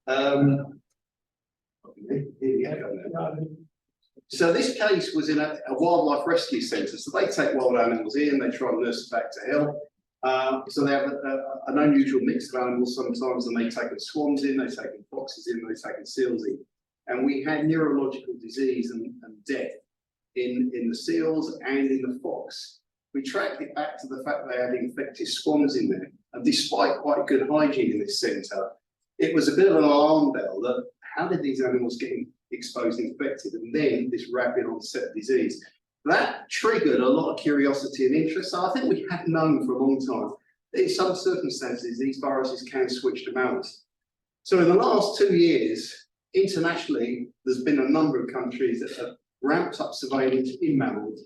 Here we go. So this case was in a wildlife rescue centre. So they take wild animals in, they try and nurse them back to health. So they have an unusual mix of animals sometimes, and they've taken swans in, they've taken foxes in, they've taken seals in. And we had neurological disease and death in the seals and in the fox. We tracked it back to the fact they had infected swans in there. And despite quite good hygiene in this centre, it was a bit of an alarm bell that how did these animals get exposed and infected? And then this rapid onset of disease. That triggered a lot of curiosity and interest. So I think we have known for a long time that in some circumstances, these viruses can switch to mammals. So in the last 2 years, internationally, there's been a number of countries that have ramped up surveillance in mammals.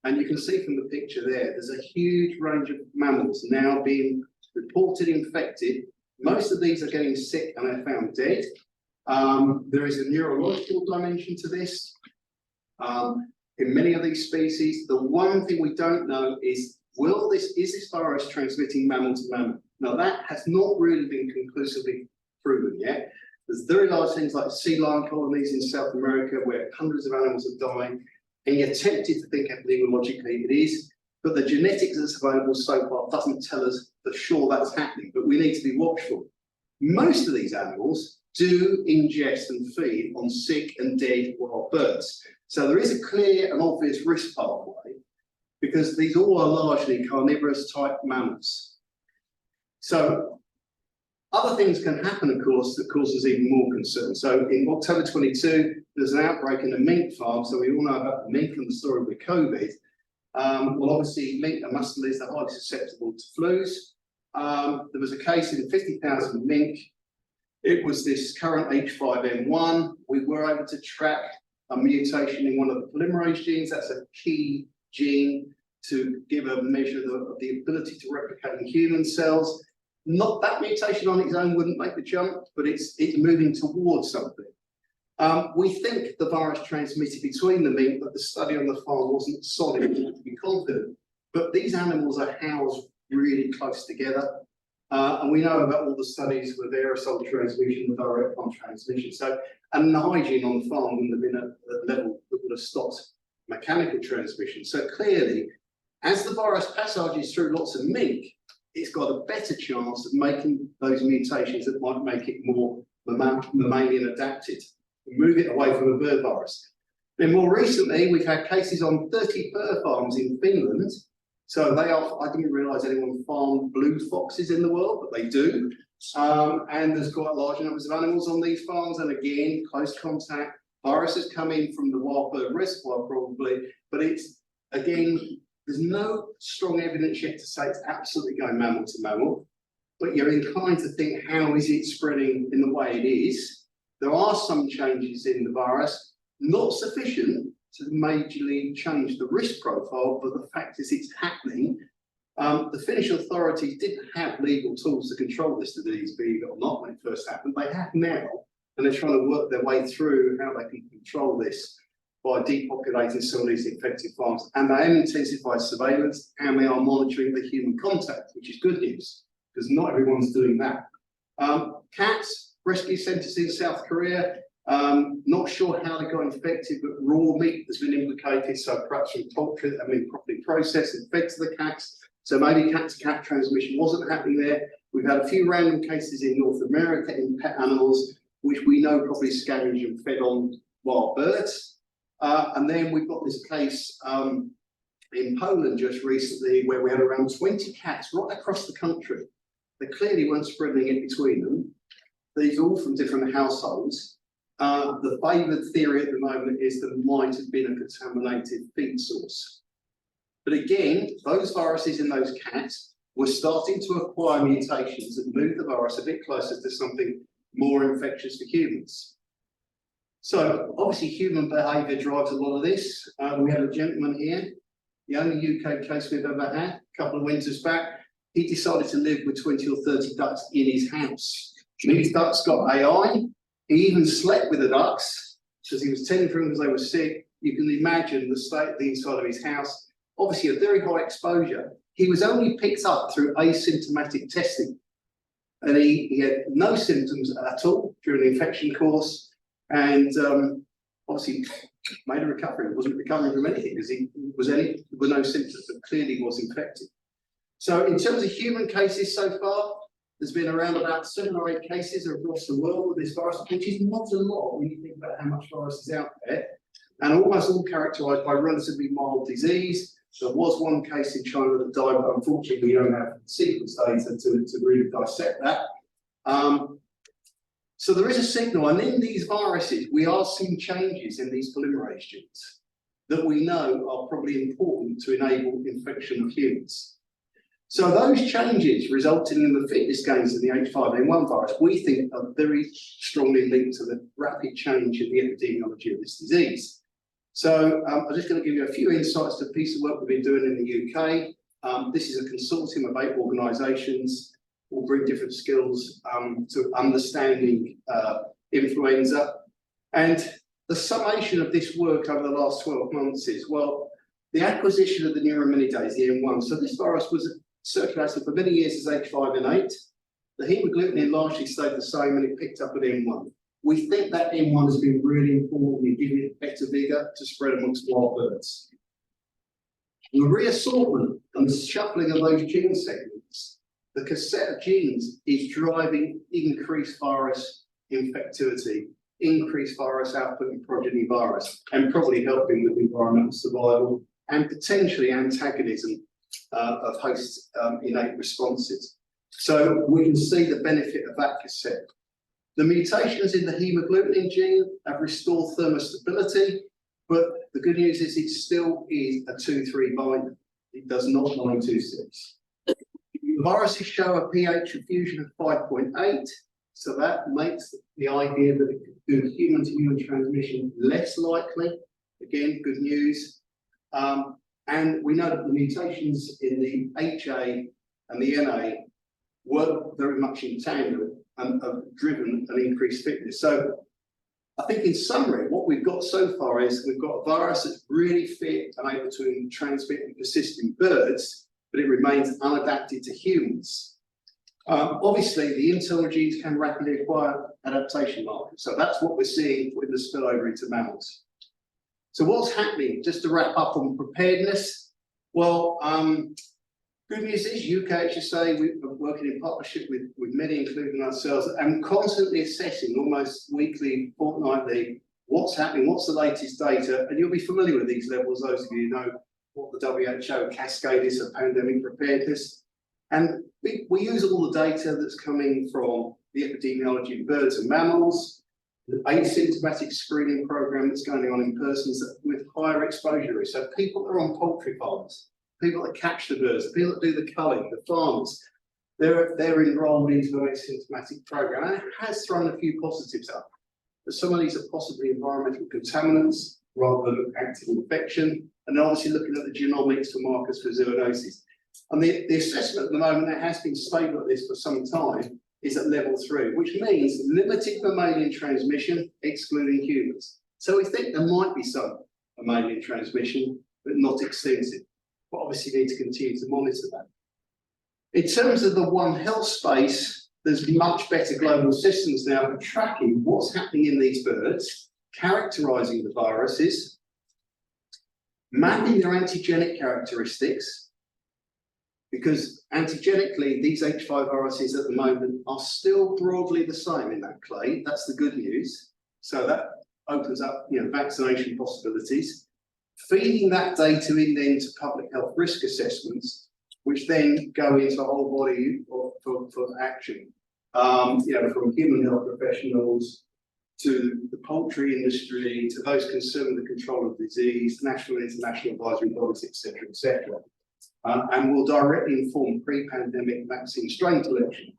And you can see from the picture there, there's a huge range of mammals now being reported infected. Most of these are getting sick and are found dead. There is a neurological dimension to this. In many of these species, the one thing we don't know is, is this virus transmitting mammal to mammal? Now that has not really been conclusively proven yet. There's very large things like sea lion colonies in South America where hundreds of animals are dying, and you're tempted to think epidemiologically it is, but the genetics that's available so far doesn't tell us for sure that's happening, but we need to be watchful. Most of these animals do ingest and feed on sick and dead wild birds. So there is a clear and obvious risk pathway because these all are largely carnivorous type mammals. So other things can happen, of course, that causes even more concern. So in October 22, there's an outbreak in a mink farm. So we all know about the mink and the story with COVID. Well, obviously, mink and mustelid are highly susceptible to flus. There was a case in 50,000 mink. It was this current H5N1. We were able to track a mutation in one of the polymerase genes. That's a key gene to give a measure of the ability to replicate in human cells. Not that mutation on its own wouldn't make the jump, but it's moving towards something. We think the virus transmitted between the mink, but the study on the farm wasn't solid enough to be confident. But these animals are housed really close together. And we know about all the studies with aerosol transmission, direct farm transmission. So, and the hygiene on the farm wouldn't have been at a level that would have stopped mechanical transmission. So clearly, as the virus passages through lots of mink, it's got a better chance of making those mutations that might make it more mammalian adapted, move it away from a bird virus. Then more recently, we've had cases on 30 fur farms in Finland. So they are, I didn't realise anyone farmed blue foxes in the world, but they do. And there's quite large numbers of animals on these farms. And again, close contact, viruses come in from the wild bird reservoir probably, but it's, again, there's no strong evidence yet to say it's absolutely going mammal to mammal, but you're inclined to think, how is it spreading in the way it is? There are some changes in the virus, not sufficient to majorly change the risk profile, but the fact is it's happening. The Finnish authorities didn't have legal tools to control this disease, believe it or not, when it first happened. They have now, and they're trying to work their way through how they can control this by depopulating some of these infected farms. And they have intensified surveillance, and they are monitoring the human contact, which is good news, because not everyone's doing that. Cats, rescue centres in South Korea, not sure how they got infected, but raw meat has been implicated, so perhaps from poultry that have been properly processed and fed to the cats. So maybe cat-to-cat transmission wasn't happening there. We've had a few random cases in North America in pet animals, which we know probably scavenged and fed on wild birds. And then we've got this case in Poland just recently where we had around 20 cats right across the country. They clearly weren't spreading it between them. These are all from different households. The favoured theory at the moment is that it might have been a contaminated feed source. But again, those viruses in those cats were starting to acquire mutations that move the virus a bit closer to something more infectious for humans. So obviously human behaviour drives a lot of this. We have a gentleman here, the only UK case we've ever had, a couple of winters back. He decided to live with 20 or 30 ducks in his house. These ducks got AI. He even slept with the ducks because he was tending for them because they were sick. You can imagine the state of the inside of his house. Obviously a very high exposure. He was only picked up through asymptomatic testing. and he had no symptoms at all during the infection course, and obviously made a recovery. He wasn't recovering from anything because he was with no symptoms, but clearly was infected. So in terms of human cases so far, there's been around about 7 or 8 cases across the world with this virus, which is not a lot when you think about how much virus is out there, and almost all characterised by relatively mild disease. There was one case in China that died, but unfortunately we don't have sequence data to really dissect that. So there is a signal, and in these viruses, we are seeing changes in these polymerase genes that we know are probably important to enable infection of humans. So those changes resulting in the fitness gains in the H5N1 virus, we think are very strongly linked to the rapid change in the epidemiology of this disease. So I'm just going to give you a few insights to a piece of work we've been doing in the UK. This is a consortium of 8 organisations, all bring different skills to understanding influenza. And the summation of this work over the last 12 months is, well, the acquisition of the neuraminidase, the N1. So this virus was circulated for many years as H5N8. The hemagglutinin largely stayed the same and it picked up an N1. We think that N1 has been really important in giving it better vigour to spread amongst wild birds. The reassortment and the shuffling of those gene segments, the cassette of genes is driving increased virus infectivity, increased virus output in progeny virus, and probably helping with environmental survival and potentially antagonism of host innate responses. So we can see the benefit of that cassette. The mutations in the hemagglutinin gene have restored thermostability, but the good news is it still is a 2,3 binder. It does not bind 2,6. The viruses show a pH of fusion of 5.8, so that makes the idea that it could do human-to-human transmission less likely. Again, good news. And we know that the mutations in the HA and the NA work very much in tandem and have driven an increased fitness. So I think in summary, what we've got so far is we've got a virus that's really fit and able to transmit and persist in birds, but it remains unadapted to humans. Obviously, the internal genes can rapidly acquire adaptation markers. So that's what we're seeing with the spillover into mammals. So what's happening, just to wrap up on preparedness? Well, good news is UKHSA, we're working in partnership with many, including ourselves, and constantly assessing almost weekly, fortnightly, what's happening, what's the latest data, and you'll be familiar with these levels, those of you who know what the WHO cascade is of pandemic preparedness. And we use all the data that's coming from the epidemiology of birds and mammals, the asymptomatic screening program that's going on in persons with higher exposure risk. So people that are on poultry farms, people that catch the birds, the people that do the culling, the farmers, they're enrolled into an asymptomatic program. And it has thrown a few positives up. But some of these are possibly environmental contaminants rather than active infection. And obviously looking at the genomics for markers for zoonosis. And the assessment at the moment that has been stable at this for some time is at level 3, which means limited mammalian transmission, excluding humans. So we think there might be some mammalian transmission, but not extensive. But obviously need to continue to monitor that. In terms of the One Health space, there's much better global systems now for tracking what's happening in these birds, characterizing the viruses, mapping their antigenic characteristics, because antigenically, these H5 viruses at the moment are still broadly the same in that clade. That's the good news. So that opens up, vaccination possibilities. Feeding that data in then to public health risk assessments, which then go into a whole body for action. From human health professionals to the poultry industry, to those concerned with the control of disease, national and international advisory bodies, etc., etc. And will directly inform pre-pandemic vaccine strain selection.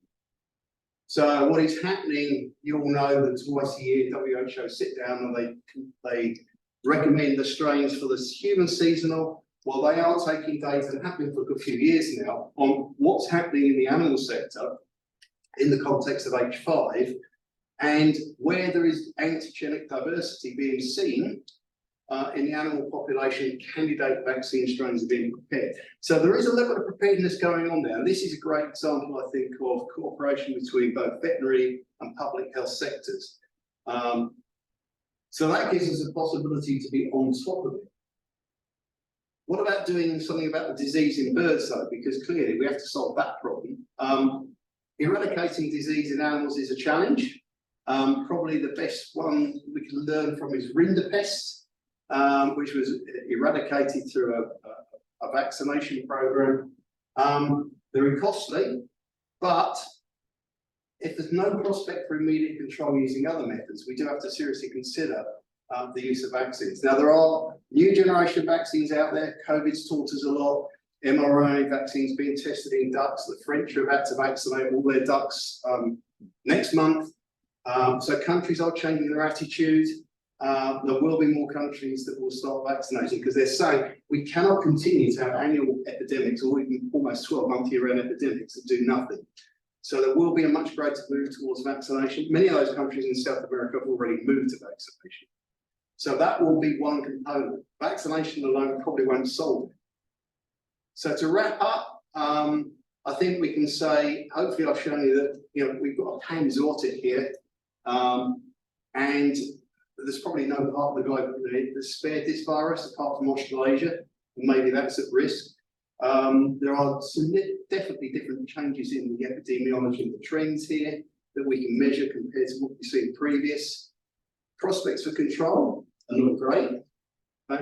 So what is happening, you all know that twice a year WHO sit down and they recommend the strains for the human seasonal. Well, they are taking data and have been for a good few years now on what's happening in the animal sector in the context of H5, and where there is antigenic diversity being seen, in the animal population, candidate vaccine strains are being prepared. So there is a level of preparedness going on there. And this is a great example, I think, of cooperation between both veterinary and public health sectors. So that gives us a possibility to be on top of it. What about doing something about the disease in birds, though? Because clearly we have to solve that problem. Eradicating disease in animals is a challenge. Probably the best one we can learn from is rinderpest, which was eradicated through a vaccination program. Very costly, but if there's no prospect for immediate control using other methods, we do have to seriously consider the use of vaccines. Now, there are new generation vaccines out there. COVID's taught us a lot. mRNA vaccines being tested in ducks. The French are about to vaccinate all their ducks next month. So countries are changing their attitude. There will be more countries that will start vaccinating because they're saying we cannot continue to have annual epidemics or even almost 12-month year-round epidemics and do nothing. So there will be a much greater move towards vaccination. Many of those countries in South America have already moved to vaccination. So that will be one component. Vaccination alone probably won't solve it. So to wrap up, I think we can say, hopefully I've shown you that we've got a pan-zootic here, and there's probably no part of the globe that's spared this virus apart from Australasia, and maybe that's at risk. There are some definitely different changes in the epidemiology and the trends here that we can measure compared to what we've seen previous. Prospects for control are not great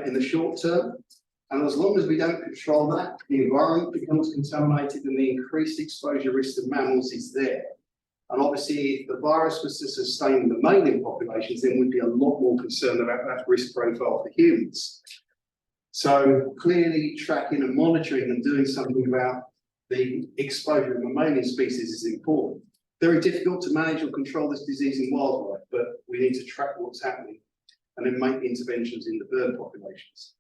in the short term. And as long as we don't control that, the environment becomes contaminated and the increased exposure risk to mammals is there. And obviously, if the virus was to sustain the mammalian populations, then we'd be a lot more concerned about that risk profile for humans. So clearly tracking and monitoring and doing something about the exposure of mammalian species is important. Very difficult to manage or control this disease in wildlife, but we need to track what's happening and then make interventions in the bird populations.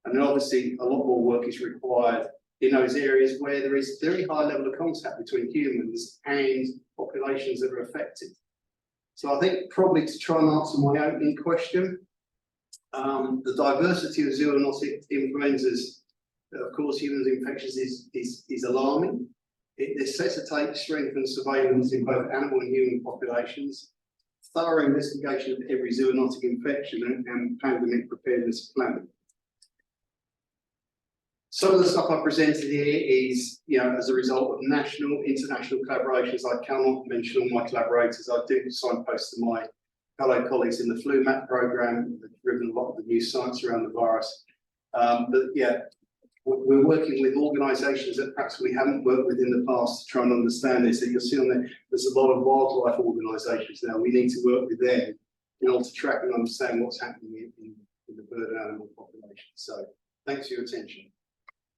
And then obviously a lot more work is required in those areas where there is very high level of contact between humans and populations that are affected. So I think probably to try and answer my opening question, the diversity of zoonotic influenzas, of course, humans infections is alarming. It necessitates strength and surveillance in both animal and human populations, thorough investigation of every zoonotic infection and pandemic preparedness planning. Some of the stuff I presented here is, as a result of national, international collaborations. I cannot mention all my collaborators. I do signpost to my fellow colleagues in the flu map program. They've driven a lot of the new science around the virus. But yeah, we're working with organisations that perhaps we haven't worked with in the past to try and understand this. So you'll see on there, there's a lot of wildlife organisations now. We need to work with them in order to track and understand what's happening in the bird and animal population. So thanks for your attention.